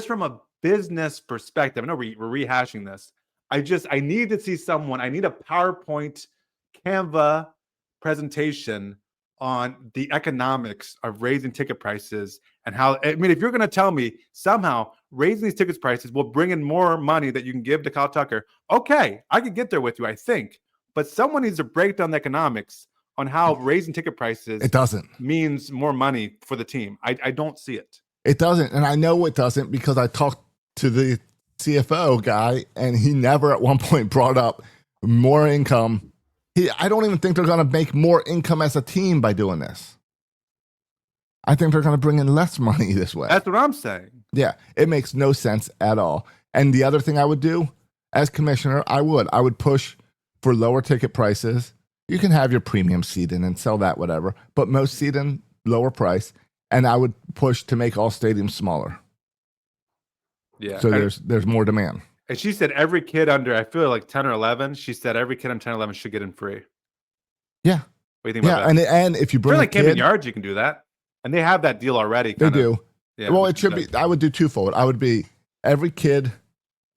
from a business perspective, I know we're rehashing this. I need to see someone. I need a PowerPoint, Canva presentation on the economics of raising ticket prices and how. I mean, if you're going to tell me somehow raising these ticket prices will bring in more money that you can give to Kyle Tucker, okay, I can get there with you, I think. But someone needs to break down the economics on how raising ticket prices It doesn't means more money for the team. I don't see it. It doesn't. And I know it doesn't because I talked to the CFO guy and he never at one point brought up more income. I don't even think they're going to make more income as a team by doing this. I think they're going to bring in less money this way. That's what I'm saying. Yeah, it makes no sense at all. And the other thing I would do as commissioner, I would push for lower ticket prices. You can have your premium seating and sell that, whatever, but most seating, lower price. And I would push to make all stadiums smaller. Yeah. So there's more demand. And she said every kid under, I feel like 10 or 11, she said every kid under 10 or 11 should get in free. Yeah. What do you think about that? Yeah, and if you bring like a kid, Camden Yards, you can do that. And they have that deal already. They do. Yeah, well, it should be, I would do twofold. I would be every kid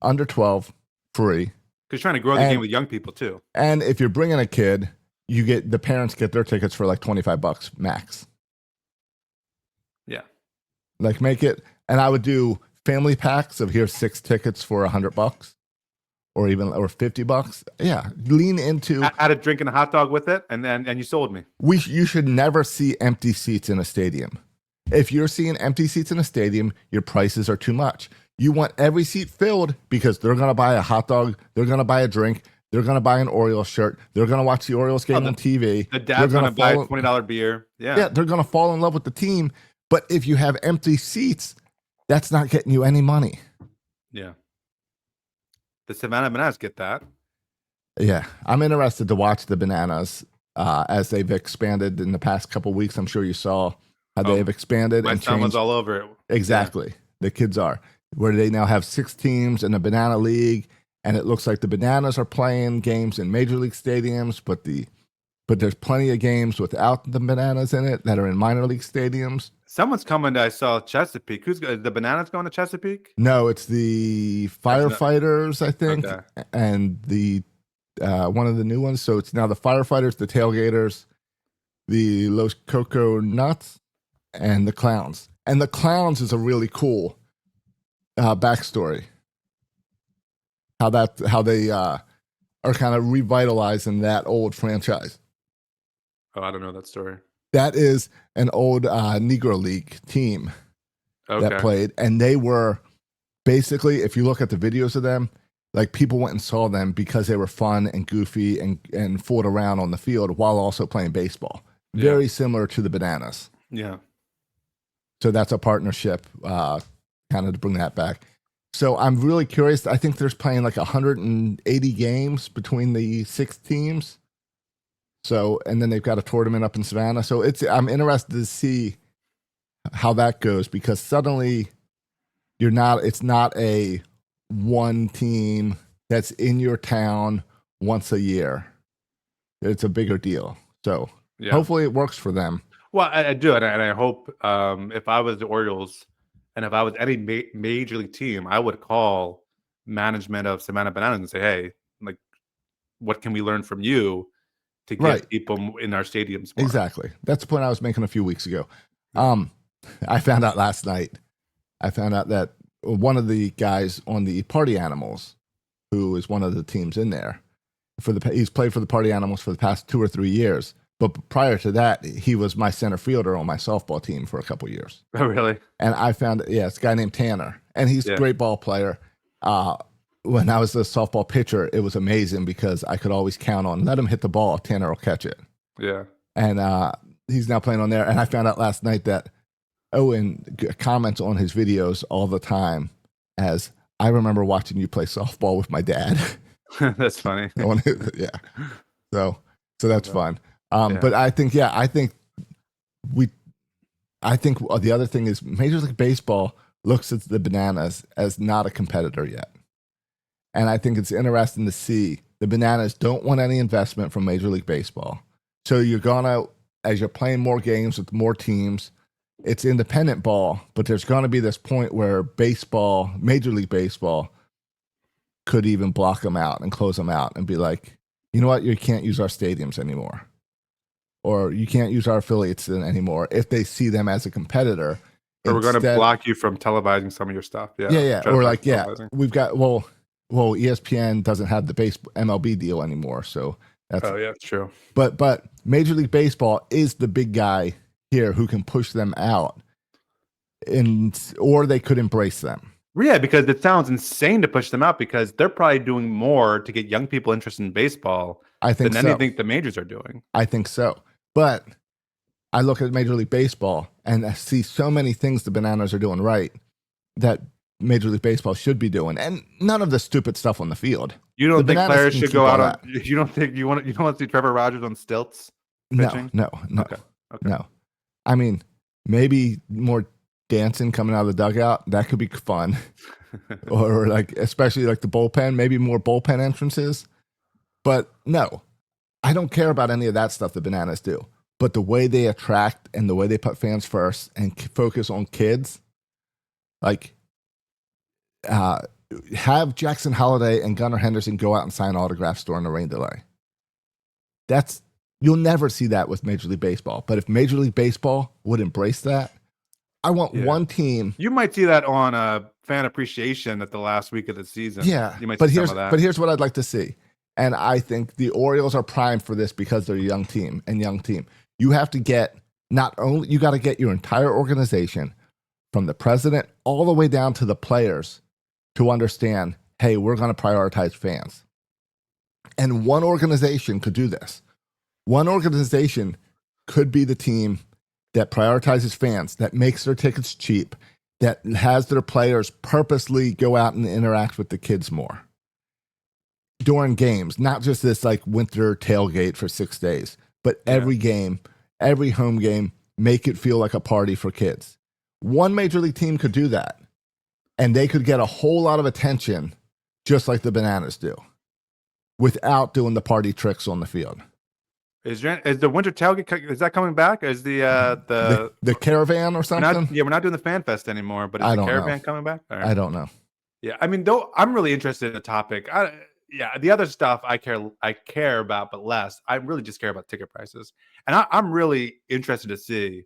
under 12 free. Because you're trying to grow the game with young people too. And if you're bringing a kid, the parents get their tickets for like $25 max. Yeah. Like make it, and I would do family packs of here's 6 tickets for $100 or $50. Yeah. Lean into add a drink and a hot dog with it. And you sold me. You should never see empty seats in a stadium. If you're seeing empty seats in a stadium, your prices are too much. You want every seat filled because they're going to buy a hot dog. They're going to buy a drink. They're going to buy an Orioles shirt. They're going to watch the Orioles game on TV. The dad's going to buy a $20 beer. Yeah. They're going to fall in love with the team. But if you have empty seats, that's not getting you any money. Yeah. The Savannah Bananas get that. Yeah. I'm interested to watch the Bananas as they've expanded in the past couple of weeks. I'm sure you saw how they have expanded. My and son changed. Was all over it. Exactly. Yeah. The kids are. Where they now have 6 teams in the Banana League. And it looks like the Bananas are playing games in major league stadiums, but there's plenty of games without the Bananas in it that are in minor league stadiums. Someone's coming to, I saw Chesapeake. Who's the Bananas going to Chesapeake? No, it's the Firefighters, I think, and the one of the new ones. So it's now the Firefighters, the Tailgaters, the Los Coco Nuts, and the Clowns. And the Clowns is a really cool backstory. How they are kind of revitalizing that old franchise. Oh, I don't know that story. That is an old Negro League team that played, and they were basically, if you look at the videos of them, like people went and saw them because they were fun and goofy and fooled around on the field while also playing baseball. Very similar to the Bananas. Yeah. So that's a partnership, kind of to bring that back. So I'm really curious. I think there's playing like 180 games between the 6 teams. So, and then they've got a tournament up in Savannah. So I'm interested to see how that goes because suddenly it's not a one team that's in your town once a year. It's a bigger deal. So hopefully it works for them. Well, I do. And I hope if I was the Orioles, and if I was any major league team, I would call management of Savannah Bananas and say, hey, like, what can we learn from you to get people in our stadiums more? Exactly. That's the point I was making a few weeks ago. I found out last night, that one of the guys on the Party Animals, who is one of the teams in there, he's played for the Party Animals for the past 2 or 3 years. But prior to that, he was my center fielder on my softball team for a couple of years. Oh, really? And I found, it's a guy named Tanner, and he's a great ball player. When I was a softball pitcher, it was amazing because I could always count on, let him hit the ball, Tanner will catch it. Yeah. And he's now playing on there. And I found out last night that Owen comments on his videos all the time as, I remember watching you play softball with my dad. That's funny. Yeah. So that's fun. But I think the other thing is Major League Baseball looks at the Bananas as not a competitor yet. And I think it's interesting to see the Bananas don't want any investment from Major League Baseball. So you're as you're playing more games with more teams, it's independent ball, but there's going to be this point where baseball, Major League Baseball, could even block them out and close them out and be like, you know what, you can't use our stadiums anymore, or you can't use our affiliates anymore if they see them as a competitor. Or we're going to block you from televising some of your stuff. Yeah. Or like, we've got, well, ESPN doesn't have the MLB deal anymore, so that's it's true. But Major League Baseball is the big guy here who can push them out, or they could embrace them. Yeah, because it sounds insane to push them out because they're probably doing more to get young people interested in baseball than anything the majors are doing. I think so. But I look at Major League Baseball and I see so many things the Bananas are doing right that Major League Baseball should be doing, and none of the stupid stuff on the field. You don't think players should go out on? You don't think you want to see Trevor Rogers on stilts pitching? No. Okay. No. I mean, maybe more dancing coming out of the dugout, that could be fun. Or like, especially like the bullpen, maybe more bullpen entrances. But no, I don't care about any of that stuff the Bananas do. But the way they attract and the way they put fans first and focus on kids, like have Jackson Holliday and Gunnar Henderson go out and sign autographs during the rain delay. You'll never see that with Major League Baseball. But if Major League Baseball would embrace that, I want one team. You might see that on fan appreciation at the last week of the season. Yeah, you might see some of that. But here's what I'd like to see. And I think the Orioles are primed for this because they're a young team. You have to get you got to get your entire organization from the president all the way down to the players to understand, hey, we're going to prioritize fans. And one organization could do this. One organization could be the team that prioritizes fans, that makes their tickets cheap, that has their players purposely go out and interact with the kids more during games, not just this like winter tailgate for 6 days, but every game, every home game, make it feel like a party for kids. One major league team could do that, and they could get a whole lot of attention just like the Bananas do without doing the party tricks on the field. Is the winter tailgate, is that coming back? Is the caravan or something? We're not doing the fan fest anymore, but is the caravan coming back? Right. I don't know. Yeah, I mean, though, I'm really interested in the topic. The other stuff I care about, but less. I really just care about ticket prices, and I'm really interested to see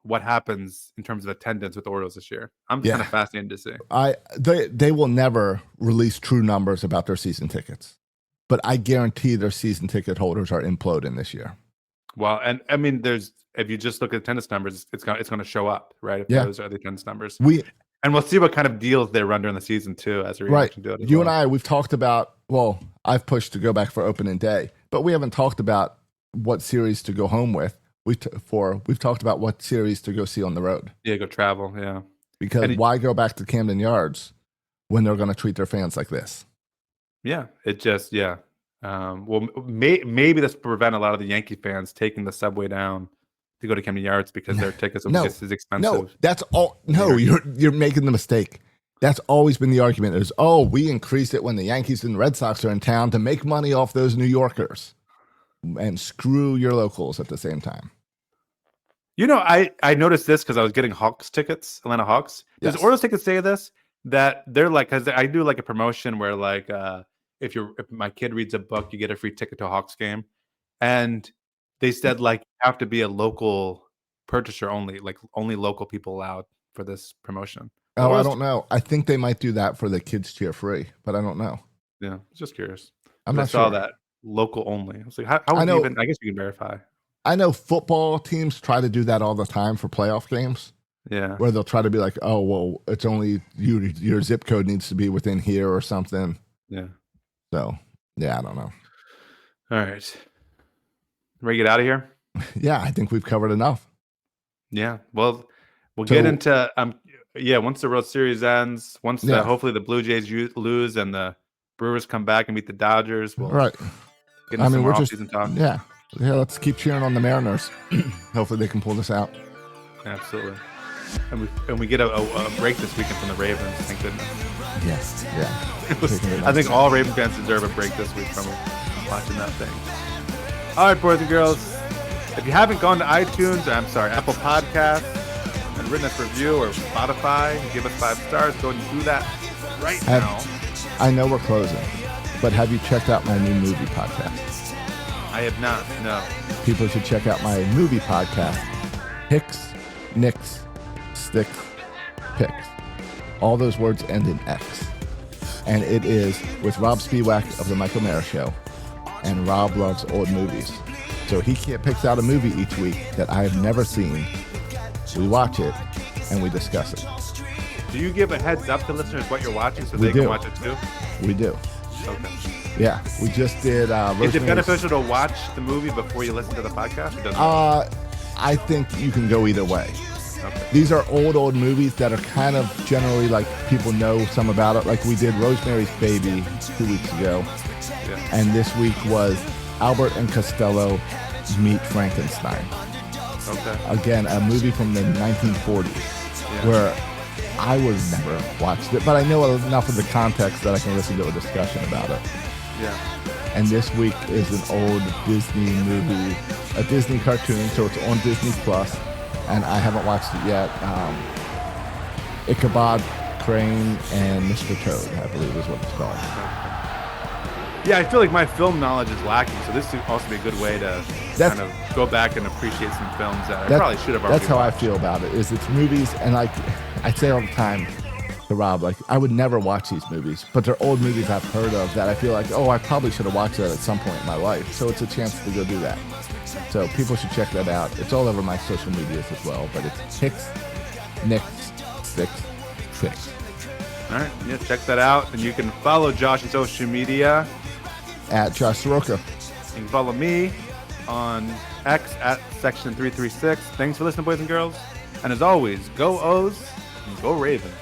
what happens in terms of attendance with the Orioles this year. I'm kind of fascinated to see. They will never release true numbers about their season tickets. But I guarantee their season ticket holders are imploding this year. Well, and I mean, if you just look at attendance numbers, it's going to show up, right? If those are the attendance numbers. And we'll see what kind of deals they run during the season too, as a reaction to it. You and I, we've talked about. Well, I've pushed to go back for opening day, but we haven't talked about what series to go home with. We've talked about what series to go see on the road. Yeah, go travel. Yeah, because why go back to Camden Yards when they're going to treat their fans like this? Yeah, it just well, maybe this will prevent a lot of the Yankee fans taking the subway down to go to Camden Yards because their tickets will be just as expensive. No, that's all. No, you're making the mistake. That's always been the argument. Is we increased it when the Yankees and Red Sox are in town to make money off those New Yorkers, and screw your locals at the same time. You know, I noticed this because I was getting Hawks tickets, Atlanta Hawks. Does Orioles tickets say this? That they're like, because I do like a promotion where like if my kid reads a book, you get a free ticket to a Hawks game, and they said like you have to be a local purchaser only, like only local people allowed for this promotion. Oh, I don't know. I think they might do that for the kids cheer free, but I don't know. Yeah, just curious. I'm not sure. I saw sure. that local only. I was like, how would you even? I guess you can verify. I know football teams try to do that all the time for playoff games. Yeah, where they'll try to be like, oh, well, it's only your zip code needs to be within here or something. Yeah. So, yeah, I don't know. All right. Ready to get out of here? Yeah, I think we've covered enough. Yeah. Well, we'll get into once the World Series ends, hopefully the Blue Jays lose and the Brewers come back and beat the Dodgers. We'll get into some more off-season talk. Yeah, let's keep cheering on the Mariners. Hopefully they can pull this out. Absolutely. And we get a break this weekend from the Ravens. Thank goodness. Yes. Yeah. I think all Raven fans deserve a break this week from watching that thing. All right, boys and girls. If you haven't gone to iTunes, Apple Podcasts, written us a review or Spotify, give us 5 stars. Go ahead and do that right now. I know we're closing, but have you checked out my new movie podcast? I have not, no. People should check out my movie podcast, Hicks, Nicks, Sticks, Picks. All those words end in X. And it is with Rob Spiewak of The Michael Mayer Show. And Rob loves old movies. So he picks out a movie each week that I have never seen. We watch it, and we discuss it. Do you give a heads up to listeners what you're watching so We they do. can watch it too? We do. Okay. Yeah, we just did. Is it Rosemary's- beneficial to watch the movie before you listen to the podcast? Or doesn't I think you can go either way. Okay. These are old movies that are kind of generally like people know some about it. Like we did Rosemary's Baby 2 weeks ago, Yeah. and this week was Albert and Costello Meet Frankenstein. Okay. Again, a movie from the 1940s, where I would never watched it, but I know enough of the context that I can listen to a discussion about it. Yeah. And this week is an old Disney movie, a Disney cartoon, so it's on Disney Plus, and I haven't watched it yet. Ichabod Crane and Mr. Toad, I believe is what it's called. Yeah, I feel like my film knowledge is lacking, so this would also be a good way to kind of go back and appreciate some films that I probably should have already That's how I watched. feel about it, is it's movies, and like I say all the time to Rob, like I would never watch these movies, but they're old movies I've heard of that I feel like, oh, I probably should have watched that at some point in my life. So it's a chance to go do that. So people should check that out. It's all over my social medias as well, but it's Hicks, Nicks, Sticks, Picks. All right, yeah, check that out. And you can follow Josh on social media. At Josh Soroka. You can follow me on X at Section 336. Thanks for listening, boys and girls. And as always, go O's and go Ravens.